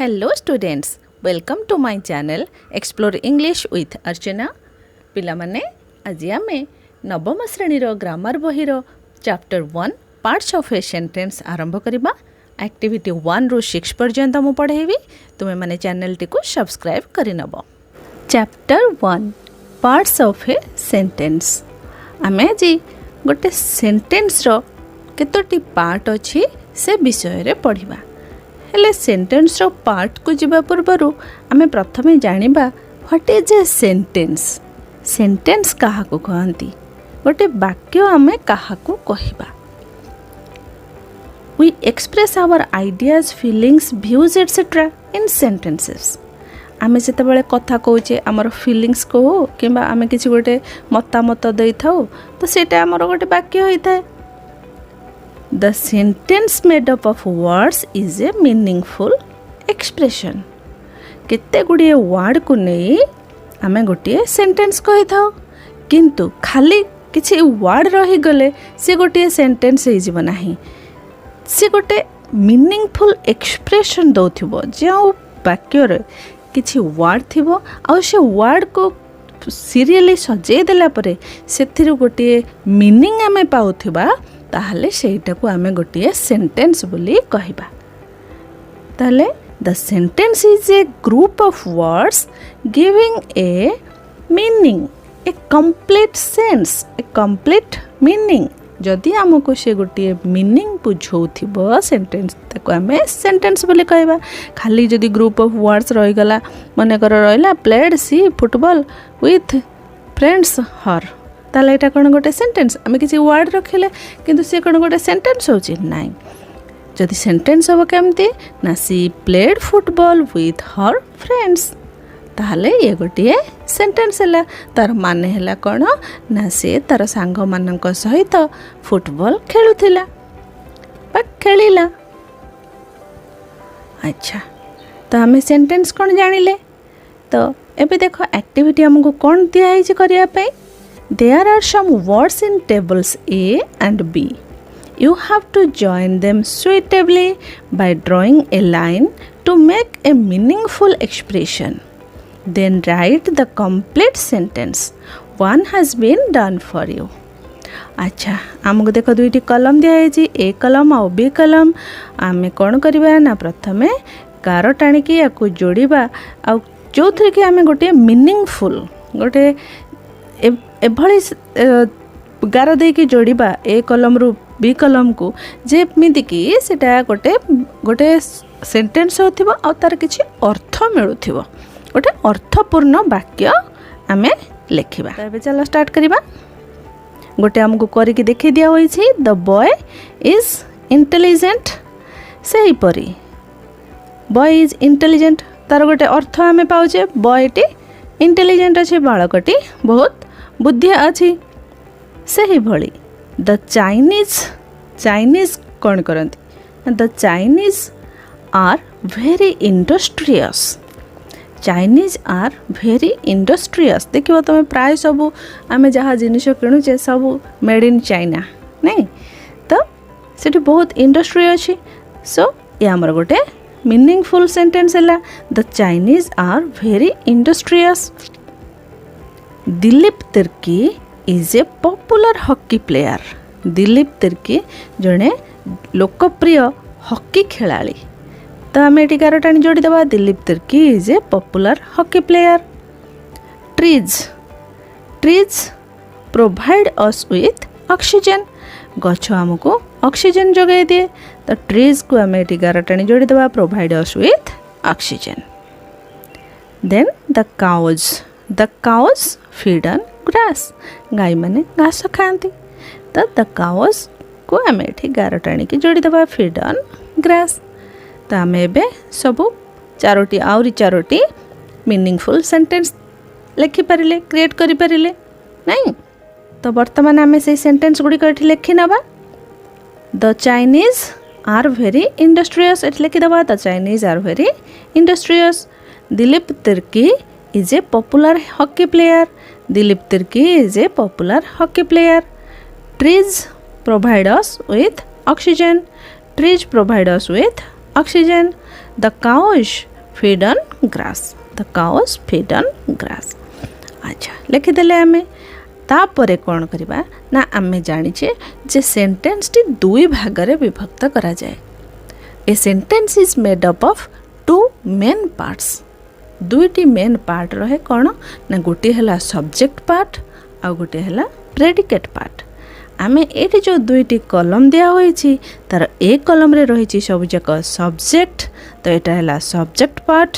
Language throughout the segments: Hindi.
Hello students, welcome to my channel explore English with Archana. पिला माने आज आमे नवम श्रेणीर ग्रामर बहिर chapter 1 parts of a sentence आरंभ करिबा। एक्टिविटी 1 रु 6 पर्यंत मु पढ़ेबी। तुमे माने चैनल टी को सब्सक्राइब करि नबो। Chapter 1 parts of a sentence. आमे जी गोटे सेंटेंस रो केतोटी पार्ट अछि से विषय रे पढ़िबा। हेले सेंटेंस रो पार्ट को जिबा पूर्वरु आमे प्रथमे जानिबा what is a sentence. Sentence काहा को कहंती, गोटे वाक्य आमे काहा को कहिबा। We express our ideas, feelings, views etcetera in sentences. आमे जेतेबेले कथा कहूचे आमर फीलिंग्स को किंबा आमे किछि गोटे मतामत देई थाउ तो सेटा आमर गोटे वाक्य होई थाए। The sentence made up of words is a meaningful expression. केते गुड़िए वर्ड को नहीं आमे गोटे सेंटेंस कही था, किंतु खाली किछि वर्ड रही गले से गोटे सेंटेंस हो जीव नाही। से गोटे मीनिंगफुल एक्सप्रेशन दौथिबो जो वाक्य रे किछि वर्ड थिबो आ से वर्ड को सीरियली सजेई देला परे सेथिरु गोटे मीनिंग आमे पाउथिबा, ताहले सेटा को आमे गोटे सेंटेंस बोली कहिबा। ताहले the sentence is a group of words giving a meaning, A complete sense, A complete meaning. जदि आमको से गोटे मीनिंग बुझौथिबो सेंटेंस ताको आमे सेंटेंस बोली कहबा। खाली जदि ग्रुप ऑफ वर्ड्स रही गला, मने कर रहिला played she football with friends her, ताले एटा कोन गोटे सेंटेंस। आमे किछि वर्ड रखिले किंतु से कोन गोटे सेंटेंस होछि नाइ। जदि सेंटेंस हो केमती ना सी played football with her friends, ताहले ये गोटे सेंटेंस हला। तार माने हला कोन ना से तार सांग मानक सहित फुटबॉल खेलुथिला बा खेलिला। अच्छा, तो आमे सेंटेंस कोन जानिले। तो एबे देखो एक्टिविटी हमको कोन दिया है जे करिया पे। There are some words in tables A and B. You have to join them suitably by drawing a line to make a meaningful expression. Then write the complete sentence. One has been done for you. अच्छा, आमको देखो दुईटी कलम दिया है जी, ए कलम और बी कलम। आमे कौन करिबा ना प्रथमे गार टाणिकी याकू जोड़िबा आ जो थरे कि आमे गोटे मीनिंगफुल गोटे एभली गार देकी जोड़िबा ए कलम रु बी कलम को, जेमिति कि सेटा गोटे गोटे सेंटेंस होथिबो आ तार किछि अर्थ मिलुथिबो, गोटे अर्थपूर्ण वाक्य आमे लेखिबा। तबे चलो स्टार्ट करिबा। गोटे हमको करिकि देखि दिया होई छी, द बॉय इज इंटेलिजेंट। सही परी बॉय इज इंटेलिजेंट तार गोटे अर्थ आमे पाउचे, बॉय टी इंटेलिजेंट अछि, बालकटी बहुत बुद्धि अच्छी। सही भली द चाइनीज कौन करती, the Chinese are very industrious. Chinese are very industrious. देखिए तुम प्राय सबू आम जहाँ जिनिस किणुचे सब मेड इन चाइना नहीं, तो सेठी बहुत इंडस्ट्री अच्छी। सो ये आमर गोटे मीनिंगफुल सेंटेंस है, the Chinese are very industrious. Dilip Tirkey is a popular hockey player. Dilip Tirkey जड़े लोकप्रिय हॉकी खिलाड़ी। तो आम ये गार टाणी जोड़ी देवा, Dilip Tirkey is a popular hockey player. Trees provide us with oxygen. गछ आमको ऑक्सीजन जगह दिए, तो ट्रीज को आम ये गार टाणी जोड़ी देवा, provide us with oxygen. Then the cows feed on grass. गाई माने घास खाती, तो द काउज को आम ये गार टाणी की जोड़ी देवा, फीड ऑन ग्रास। तो आम एबे सबू चारोटी आउरी चारोटी मीनिंगफुल सेंटेंस लिखि पारिले, क्रिएट करि पारिले नहीं। तो वर्तमान आम से सेंटेंस गुड़ी को लिखि नबा। The Chinese are very industrious, एट लिखि दबा, the Chinese are very industrious. Dilip Tirkey is a popular hockey player. Dilip Tirki is a popular hockey player. Trees provide us with oxygen. Trees provide us with oxygen. The cows feed on grass. The cows feed on grass. अच्छा लिखिदेले आमे तापरे कौन करिबा ना आमे जानिछे जे सेंटेंस टी दुई भागरे विभक्त करा जाए. A sentence is made up of two main parts. दुईटी मेन पार्ट रहे कौन ना गोटे है सब्जेक्ट पार्ट आ गोटे है प्रेडिकेट पार्ट. आमे एटी जो दुईटी कलम दिया होईची तार एक कलम रे रही सब जाक सब्जेक्ट तो यहाँ है सब्जेक्ट पार्ट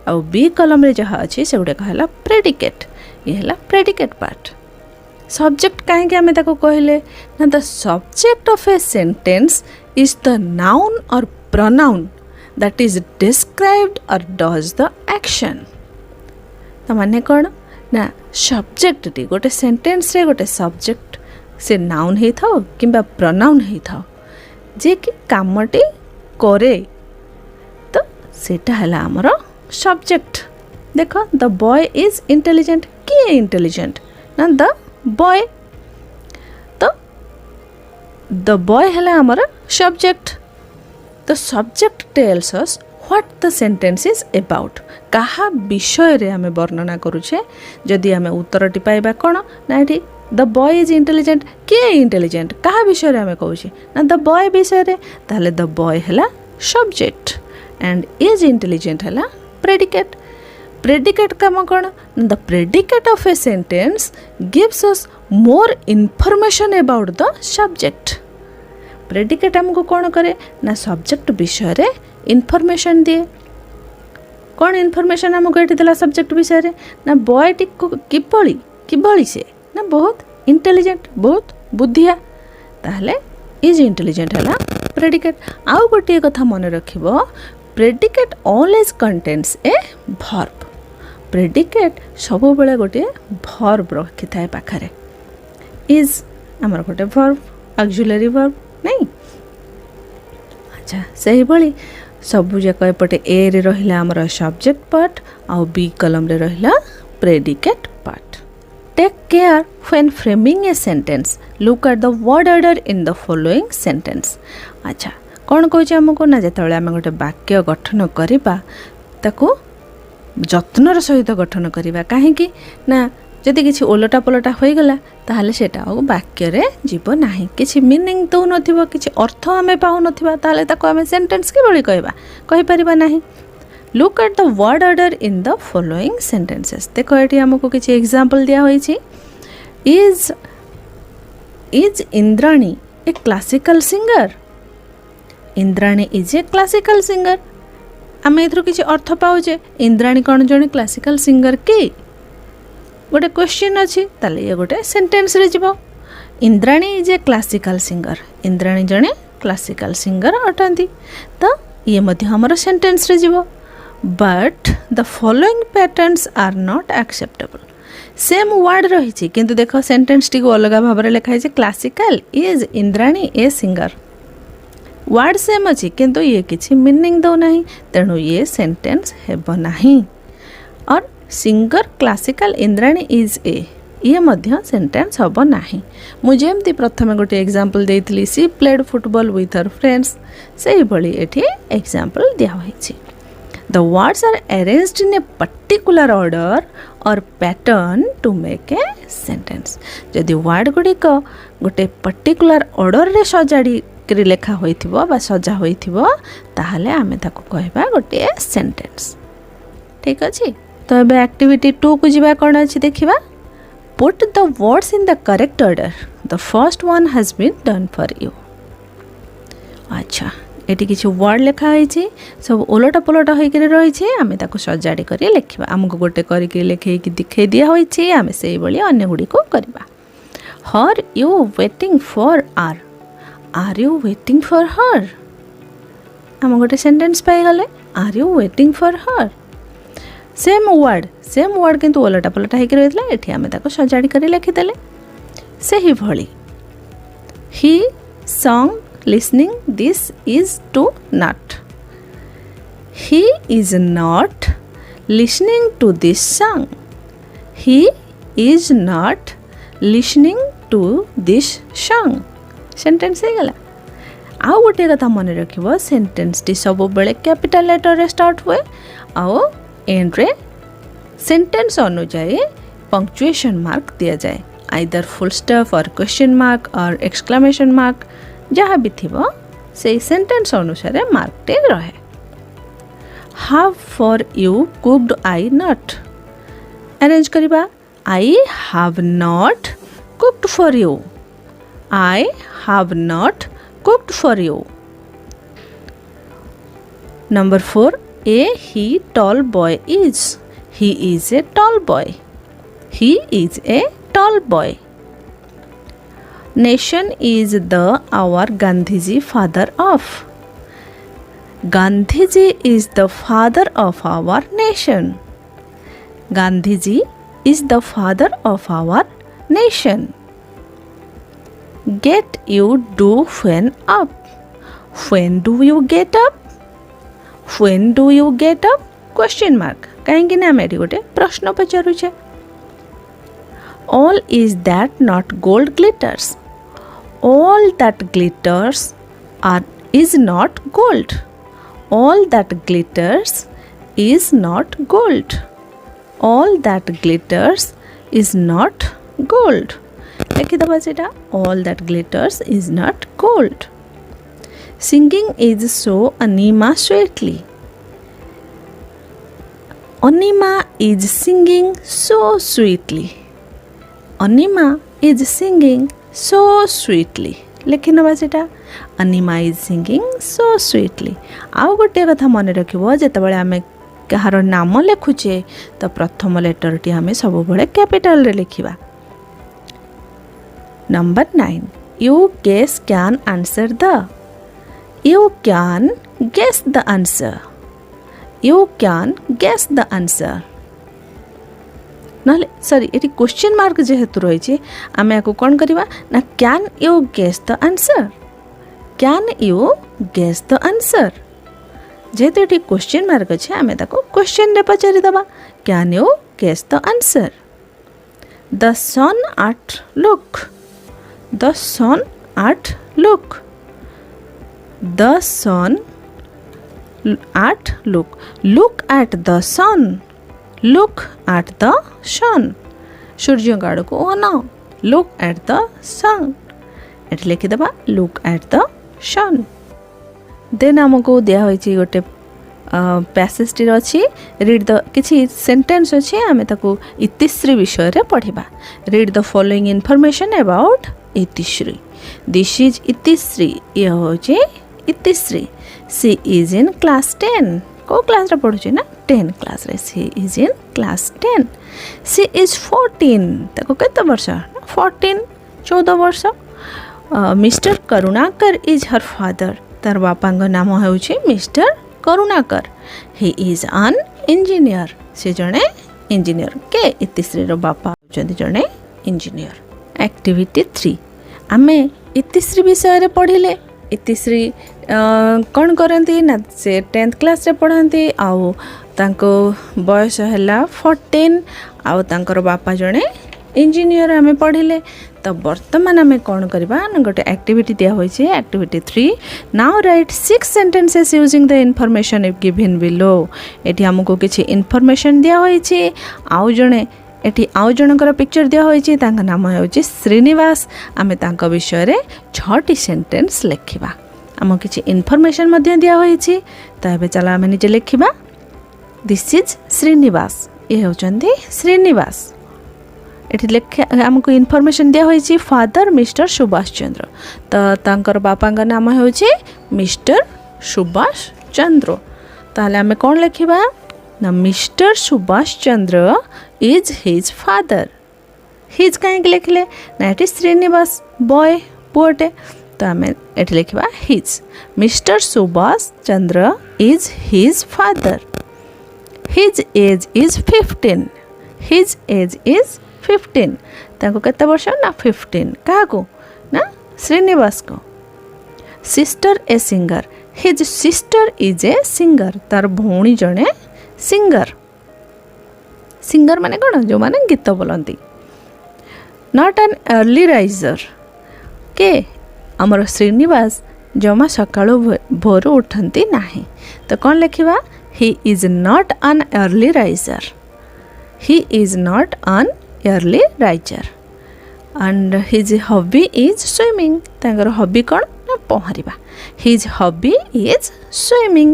आ बी कलम रे जहाँ अच्छी से गुड़ाक है प्रेडिकेट. ये है प्रेडिकेट पार्ट. सब्जेक्ट कहीं आमे ताको कहले ना the subject of a sentence is the noun और pronoun that is described or does the action. तो माने कौन ना सब्जेक्ट टी गोटे सेंटेंस रे गोटे सब्जेक्ट से नाउन ही था किंबा प्रोनाउन ही था जे कि कामटी करे तो सेटा हला हमर सब्जेक्ट. देखो द बॉय इज इंटेलिजेंट. किए इंटेलिजेंट ना द बॉय. तो द बॉय हला हमर subject. The subject tells us what the sentence is about. कहा विषय रे हमें वर्णना करूछे. जदि हमें उत्तरटी पाइबा कोन ना एठी द बॉय इज इंटेलिजेंट. के इंटेलिजेंट कहा विषय रे हमें कहूछे ना द बॉय विषय रे ताले द बॉय हला सब्जेक्ट एंड इज इंटेलिजेंट हला प्रेडिकेट. प्रेडिकेट काम कोन the predicate of a sentence gives us more information about the subject. Predicate हमको कौन करे ना सब्जेक्ट विषय रे इनफॉरमेशन दिए. कौन इनफॉरमेशन हमको एठी देला सब्जेक्ट विषय रे ना बॉय टी किभली से ना बहुत इंटेलिजेंट बहुत बुद्धिया ताहले इज इंटेलिजेंट हला प्रेडिकेट. आउ गोटे कथा मन रखिबो predicate always contains a verb. Predicate सब बेले गोटे वर्ब रखि थाए पाखरे. इज हमर गोटे वर्ब ऑक्सिलरी वर्ब नहीं. अच्छा सही भली सबु जाक एपटे ए रे रहिला हमर सब्जेक्ट पार्ट आउ बी कलम रे रहिला predicate part. Take care when framing a sentence. Look at the word order in the following sentence. अच्छा कौन कहूँ आमको ना जिते आम गोटे वाक्य गठन करवा ताको जत्नर सहित गठन करवा. कहीं ना जदि किसी ओलटा पलटा हो गला ताहले सेटा वाक्य रे जीव नाही. किसी मीनिंग दौ नथिबो किसी अर्थ आमे पाउ नथिबा ताहले ताको आमे सेंटेंस के बळी कहबा कहि परिबा नाही. Look at the word order in the following sentences. देखो एठी हमको किसी एग्जांपल दिया होई छी. Is Indrani A classical singer. Indrani is a classical singer. आमे एथरो किसी अर्थ पाउजे इंद्राणी कोन जणे क्लासिकल सिंगर की गोटे क्वेश्चन अच्छी ताले ये गोटे सेंटेंस रे जीवो. Indrani is a classical singer. Indrani जणे क्लासिकल सिंगर अटंती तो ये मध्य हमर सेंटेंस रे जीवो. But the following patterns are not acceptable. Same word रही किंतु देखो सेंटेंस टी को अलग भाव में लिखाई classical is Indrani a singer. Word same अच्छी किंतु ये किसी मीनिंग दो नहीं तेणु ये सेंटेंस हेबो नहीं. और singer classical Indrani is a ये मध्य सेंटेंस हम ना. मुझे एमती प्रथम गोटे एग्जांपल देती she played football with her friends से भली एठी एग्जांपल दिया होईछि. The words are arranged in a particular order or pattern to make a sentence. जदि वर्ड गुड़िक गोटे पर्टिकुलर ऑर्डर रे सजाड़ी करी लेखा होइथिबो बा सजा होइथिबो ताहले आमे ताको कहबा गोटे सेंटेंस. ठीक अछि. तो अब एक्टिविटी 2 को जीवा कौन अच्छी देखिबा. Put the words in the correct order. The first one has been done for you. अच्छा एटी किसी वर्ड लिखा होईछि सब ओलटा पलटा होइकरी रहिछि आमे ताको सजाडी करी लिखिबा. हमको गोटे करिकरी लिखै कि दिखै दिया होईछि आमे सेही बळी अन्य गुडी को करबा. Her you waiting for are you waiting for her. हम गोटे सेंटेंस पाई गले are you waiting for her. Same word किंतु ओलटा पलटा होकर रही है आम सजाड़ी कर लिखिदेले से ही भली. He song listening this is to not. He is not listening to this song. He is not listening to this song. Sentence हो गला. आउ गोटे कथा मन रखिबो सेंटेंस टी सब बेले कैपिटल लेटर रे स्टार्ट हुए आओ एंड रे सेंटेंस अनुसार पंक्चुएशन मार्क दिया जाए either full stop or question mark or exclamation mark जहाँ भी थिबो से सेंटेंस अनुसार मार्क टे रहे। Have for you cooked I not arrange करिबा I have not cooked for you I have not cooked for you. Number 4 a he tall boy is he is a tall boy he is a tall boy। nation is the our Gandhiji father of Gandhiji is the father of our nation Gandhiji is the father of our nation। get you do when when do you get up when do you get up question mark कहीं ना आम ये गोटे प्रश्न पचारूचे। All is that not gold glitters all that glitters are is not gold all that glitters is not gold all that glitters is not gold लिखिदबा सेटा all that glitters is not gold. Singing is so Anima sweetly Anima is singing so sweetly Anima is singing so sweetly लिखि नबा सेटा Anima is singing so sweetly। आउ गोटे कथा मन रखिबो जेतेबेले आमे कहार नाम लिखुचे तो प्रथम लेटर टी आमे सब बळे कैपिटल रे लिखिबा। Number 9 you guess can answer the you can guess the answer you can guess the answer नहले सॉरी एटी क्वेश्चन मार्क जेहेतु रही आमे को कौन करवा ना can you guess the answer can you guess the answer जेहेतु एटी क्वेश्चन मार्क अच्छे आमे ताको क्वेश्चन रे पचारि दबा can you guess the answer. The sun at look the sun at look the sun at look at the sun look at the sun सूर्य गाड़ को ओना look at the sun at लिखि दबा look at the sun। Then हमको दिया होइछि गोटे पैसेज टी अछि रीड द किछि सेंटेंस अछि आमे ताको इतिश्री विषय रे पढिबा। Read the following information about Itishree this is Itishree ये होछि इतिश्री। सी इज इन क्लास 10 को क्लास रे पढुछि ना 10 क्लास रे she is in class 10। She is 14 ताको केते वर्ष 14 वर्ष। Mister Karunakar is her father तार बापांग नाम होउछि mister Karunakar. He is an engineer से जणे इंजीनियर के इतिश्री रो बापा होचंती जणे इंजीनियर। एक्टिविटी 3 आमे इतिश्री विषय रे पढिले इतिश्री कौन करती ना से 10th क्लास रे पढ़ाती आउ तांको बयस है 14 आउ तांकर बापा जड़े इंजीनियर आम पढ़िले। तो बर्तमान आम कौन करवा गोटे एक्टिविटी दिया होइछे activity 3 now write 6 sentences using the information given below. एठी हमको किछि इनफॉरमेशन दिया होइछे आउ जणे एठी आउ जनकर पिक्चर दिया होइछे तांका नाम होइछे श्रीनिवास आमे तांका विषय रे 6टी सेंटेंस लिखिबा। आम किछि इनफॉरमेशन मध्य दिया होइछे तो एबे चला आमे निजे लिखिबा। दिस इज श्रीनिवास ये होचंदी श्रीनिवास। एठी लेखे हमको इनफॉरमेशन दिया होइछे फादर मिस्टर सुभाष चंद्र तो तांकर बापांका नाम होइछे मिस्टर सुभाष चंद्र। ताले आमे कोन लिखिबा ना mister Subhash Chandra is his father. His कहीं लिखले ना एटी श्रीनिवास बॉय पुअटे तो आम ये लिखा his. Mister Subhash Chandra is his father. His age is 15 his age is 15 ताको केते वर्ष ना 15 क्या को ना श्रीनिवास को। Sister a singer his sister is a singer तार भौणी जड़े सिंगर। सिंगर माने कौन जो माने गीत बोलती। नॉट एन अर्ली राइजर के आमर श्रीनिवास जमा सकाळु भोर उठंती नाही तो कौन लिखिबा he is not an early riser. He is not an early riser. And his hobby is swimming. ତାଙ୍କର hobby କ'ଣ ନା ପହଁରିବା. His hobby is swimming.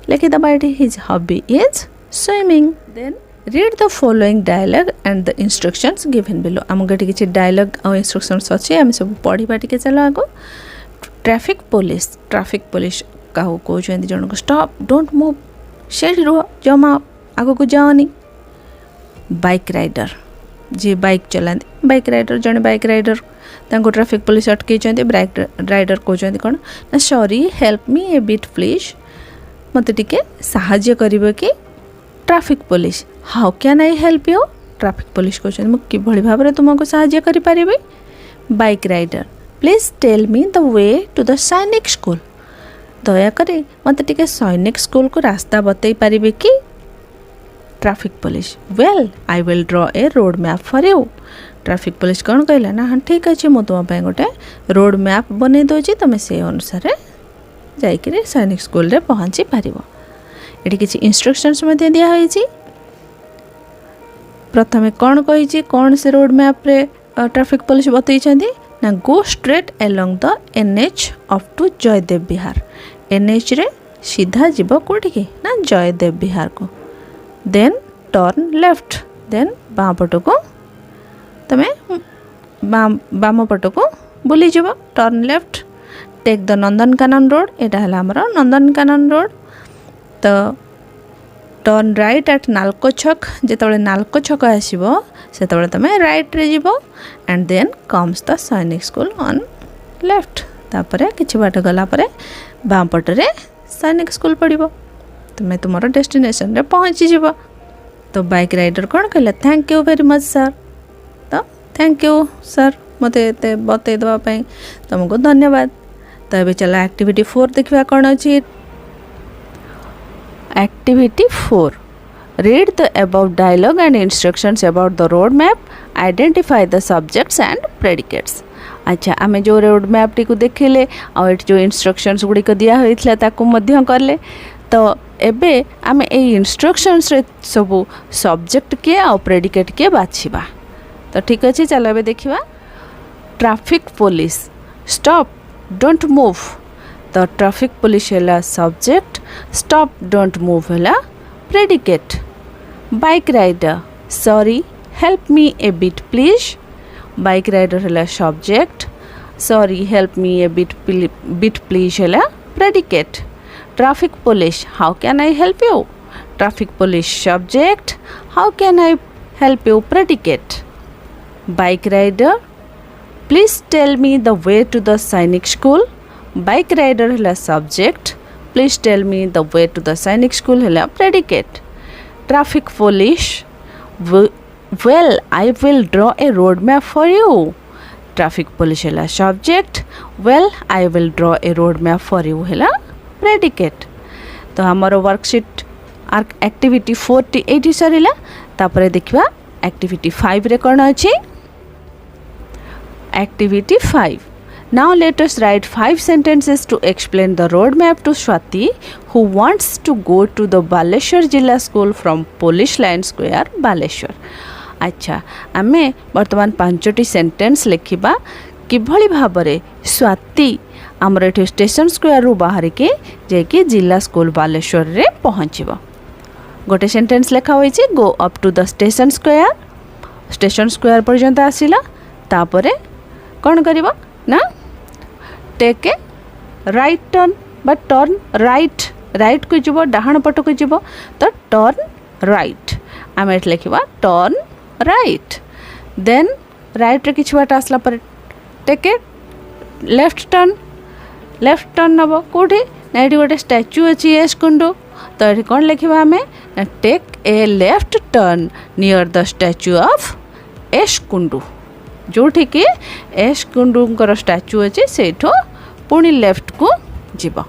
ଲେଖିଦେବା ଏଠି his hobby is swimming. Then read the following dialogue and the instructions given below. ଆମକୁ ଏଠି କିଛି dialogue ଆଉ instructions ଅଛି, ଆମେ ସବୁ ପଢ଼ିବା ଟିକେ ଚାଲ ଆଗ. Traffic police କାହାକୁ କହୁଛନ୍ତି ଜଣକୁ stop, don't move, ସେଇଠି ରୁହ, ଜମା ଆଗକୁ ଯାଅନି. ବାଇକ୍ ରାଇଡର, ଯିଏ ବାଇକ୍ ଚଲାନ୍ତି, ବାଇକ୍ ରାଇଡର, ଜଣେ ବାଇକ୍ ରାଇଡର, ତାଙ୍କୁ ଟ୍ରାଫିକ୍ ପୋଲିସ ଅଟକେଇଛନ୍ତି. ବାଇକ୍ ରାଇଡର କହୁଛନ୍ତି କ'ଣ ନା ସରି ହେଲ୍ପ ମି ଏ ବିଟ୍ ପ୍ଲିଜ୍, ମୋତେ ଟିକେ ସାହାଯ୍ୟ କରିବ କି? Traffic police how can I help you? Traffic police କହୁଛନ୍ତି ମୁଁ କିଭଳି ଭାବରେ ତୁମକୁ ସାହାଯ୍ୟ କରିପାରିବି? Bike rider please tell me the way to the ସୈନିକ ସ୍କୁଲ, ଦୟାକରି ମୋତେ ଟିକେ ସୈନିକ ସ୍କୁଲକୁ ରାସ୍ତା ବତେଇ ପାରିବେ କି? Traffic police well I will draw a road map for you. Traffic police କ'ଣ କହିଲା ନା ହଁ ଠିକ୍ ଅଛି, ମୁଁ ତୁମ ପାଇଁ ଗୋଟେ ରୋଡ଼ ମ୍ୟାପ୍ ବନେଇ ଦେଉଛି, ତୁମେ ସେଇ ଅନୁସାରେ ଯାଇକରି ସୈନିକ ସ୍କୁଲରେ ପହଞ୍ଚି ପାରିବ. ଏଠି କିଛି ଇନଷ୍ଟ୍ରକ୍ସନ୍ସ ମଧ୍ୟ ଦିଆହେଇଛି. ପ୍ରଥମେ କ'ଣ କହିଛି, କ'ଣ ସେ ରୋଡ଼ ମ୍ୟାପ୍ରେ ଟ୍ରାଫିକ୍ ପୋଲିସ ବତେଇଛନ୍ତି ନା go straight along the NH up to Jaydev Vihar. NHରେ ସିଧା ଯିବ କେଉଁଠିକି ନା ଜୟଦେବ ବିହାରକୁ. ଦେନ୍ ଟର୍ନ ଲେଫ୍ଟ, ଦେନ୍ ବାମ ପଟକୁ ତୁମେ ବାମ ପଟକୁ ବୁଲିଯିବ. Turn left, take the Nandankanan road, ଏଇଟା ହେଲା ଆମର ନନ୍ଦନକାନନ ରୋଡ଼. ତ ଟର୍ନ ରାଇଟ୍ ଆଟ୍ ନାଲକୋ ଛକ, ଯେତେବେଳେ ନାଲକୋ ଛକ ଆସିବ ସେତେବେଳେ ତୁମେ ରାଇଟ୍ରେ ଯିବ. ଆଣ୍ଡ ଦେନ୍ କମ୍ସ ଦ ସୈନିକ ସ୍କୁଲ ଅନ୍ ଲେଫ୍ଟ. ତାପରେ କିଛି ବାଟ ଗଲା ପରେ ବାମ ପଟରେ ସୈନିକ ସ୍କୁଲ ପଡ଼ିବ, ତୁମେ ତୁମର ଡେଷ୍ଟିନେସନରେ ପହଞ୍ଚିଯିବ. ତ ବାଇକ୍ ରାଇଡର କ'ଣ କହିଲା, thank you very much sir. ତ ଥ୍ୟାଙ୍କ ୟୁ ସାର୍, ମୋତେ ଏତେ ବତେଇ ଦେବା ପାଇଁ ତୁମକୁ ଧନ୍ୟବାଦ. ତ ଏବେ ଚାଲ ଆକ୍ଟିଭିଟି 4 ଦେଖିବା କ'ଣ ଅଛି. Activity 4. Read the above dialogue and instructions about the road map. Identify the subjects and predicates. अच्छा, आमे जो रोड मैप टी को देखिले और एट जो इंस्ट्रक्शंस गुड़ी को दिया होइथिला ताकू मध्य करले. तो एबे आमे ए इंस्ट्रक्शंस रे सबु सब्जेक्ट के और प्रेडिकेट के बाछिबा. तो ठीक अछि, चलो एबे देखिबा. Traffic police stop don't move. तो ट्रैफिक पुलिस हैला सब्जेक्ट, स्टॉप डोंट मूव हैला predicate. Bike rider sorry help me a bit please. Bike rider हैला subject, sorry help me a bit please हैला predicate. Traffic police how can I help you. Traffic police subject, how can I help you predicate. Bike rider please tell me the way to the Sainik school. Bike rider हैला subject, please tell me the way to the Sainik school हैला predicate. Traffic police well I will draw a road map for you. Traffic police हैला subject, well I will draw a road map for you हैला प्रेडिकेट. तो हमारो वर्कशीट एक्टिविटी 4 टी एटी सरिला. तापरे देखिबा एक्टिविटी 5 रे कोन अछि. Activity 5. Now let us write 5 sentences to explain the road map to Swati who wants to go to the Baleshwar Jilla School from Police Line Square, Baleshwar. अच्छा, आमे वर्तमान 5टी सेंटेंस लिखिबा किभली भाबरे स्वाति आमर एठी स्टेशन स्क्वायर रु बाहर के जेकी जिला स्कूल बालेश्वर रे पहुँचब. गोटे सेंटेंस लिखा होइछि go up to the station square. Station square पर्यंत आसिला, तापरे कौन करिबो ना टेक ए राइट टर्न बा टर्न राइट. राइट को जीव डाहाण पट को जीव तो टर्न राइट. आम ये लिखा टर्न राइट. देन राइट रे किछि बाट आसला पर take a left turn. Left turn नब कौटी ना ये गोटे स्टैच्यू अच्छी एस कुंडू. तो ये कौन लिखा आम take a left turn near the statue of S Kundu. जोठी कि एस कुंडूंकर स्टैच्यू अच्छे से पुणी लेफ्ट को जीव.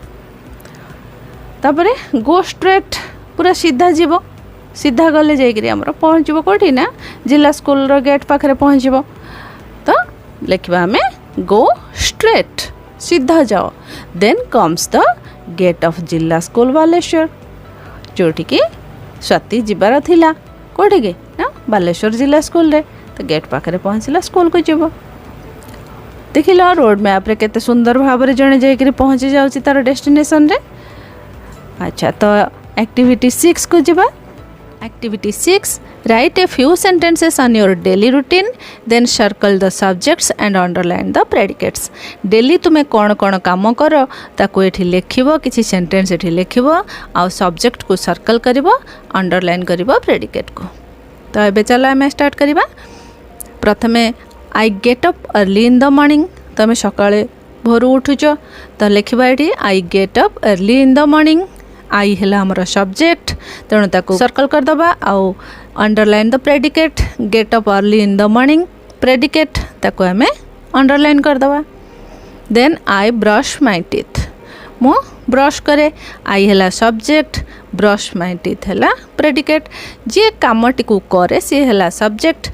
तापरे गो स्ट्रेट पूरा सीधा जीव. सीधा गले जाइकरी आमर पहुँचब कौटी ना जिला स्कूल रो गेट पाखरे पहुँचब. तो लिखा आम गो स्ट्रेट सीधा जाओ. Then comes the gate of Zilla school Baleshwar. जोटिकी स्वाति जीवार थिला कोठिके ना बालेश्वर जिला स्कूल रे। तो गेट पाखे पहुँचला स्कूल को जीव देख रोड मैप रे केते सुंदर भाव जड़े जाकर पहुँची जाऊँगी तार डेस्टिनेशन रे। अच्छा तो एक्टिविटी 6 को जीवा। Activity 6 write a few sentences on your daily routine then circle the subjects and underline the predicates. Daily तुम्हें कौन कौन काम कर ताको एठी लिखिबो किछि सेंटेंस एठी लिखिबो आ सब्जेक्ट को सर्कल करिवो अंडरलाइन करिवो प्रेडिकेट को। तो एबे चलो आम स्टार्ट करिबा। प्रथमे I get up early in the morning. तुम सकाळे भोरू उठुच तो लिखिबा एठी I get up early in the morning. I है आमर सब्जेक्ट तेणु ताको सर्कल करदबा आउ underline the predicate. Get up early in the morning predicate ताको हमें अंडरलाइन करदबा। Then I brush my teeth मु ब्रश करे। आई है सब्जेक्ट ब्रश माय टीथ है प्रेडिकेट। जी कामटी को करे सी है सब्जेक्ट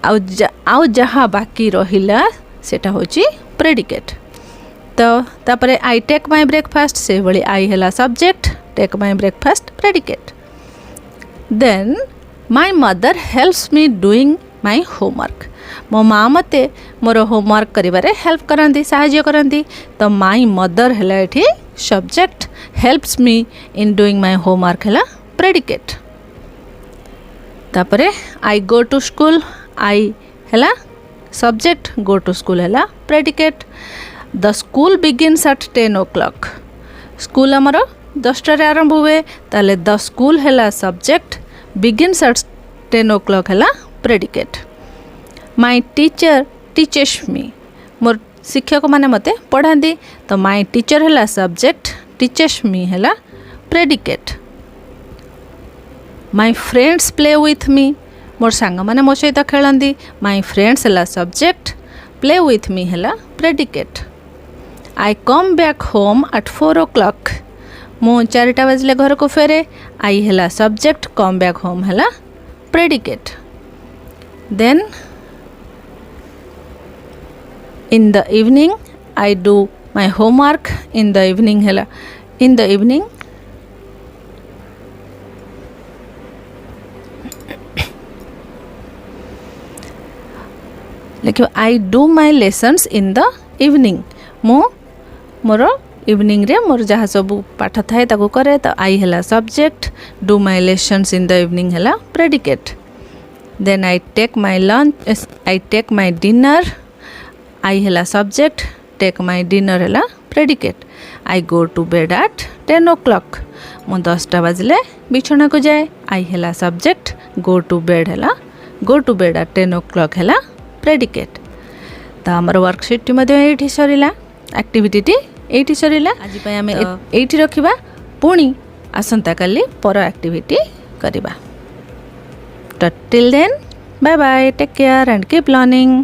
आउ जहाँ बाकी रहिला सेटा होची प्रेडिकेट। तो तापरे आई टेक माय ब्रेकफास्ट से भली आई है subject take my breakfast predicate. Then my mother helps me doing my homework. मो माँ मते मोर होमवर्क करिबारे हेल्प करंदी सहाय्य करंदी। तो माय मदर है एठी subject helps me in doing my homework है प्रेडिकेट। तापरे I go to school I है सब्जेक्ट गो टू स्कूल है predicate. The school begins at 10 o'clock। School आमर 10टार आरंभ हुए ताले द स्कूल है सब्जेक्ट बिगिन्स एट 10 o'clock है predicate. My teacher teaches me मोर शिक्षक माने मते पढ़ाती। तो माय टीचर है सब्जेक्ट टीचर्स मी है predicate. My friends play with me मोर सांग माने मो सहित खेलती। माय फ्रेंड्स है सब्जेक्ट प्ले विथ मी है predicate. I come back home at 4 o'clock मु 4टा बजले घर को फेरे। आई है सब्जेक्ट कम बैक होम है predicate. Then in the evening I do my homework in the evening है इन द इवनिंग। लिखो I do my lessons in the evening मु मोर इवनिंग रे मोर जहाँ सब पाठ थाए ताको करे। तो आई है subject do my lessons in the evening है predicate. Then I take my lunch I take my dinner I है सब्जेक्ट टेक माय डिनर है predicate. I go to bed at 10 o'clock मु 10टा बजले बिछना को जाए। आई है सब्जेक्ट गो टू बेड है गो टू बेड एट 10 o'clock है प्रेडिकेट। तो आमर वर्कशीट ये सरिला एक्टिविटी ये सरिला। आज आम ये रखा पुणी आसंता काली पर एक्टिविटी करिबा। तो till then bye bye take care and keep learning.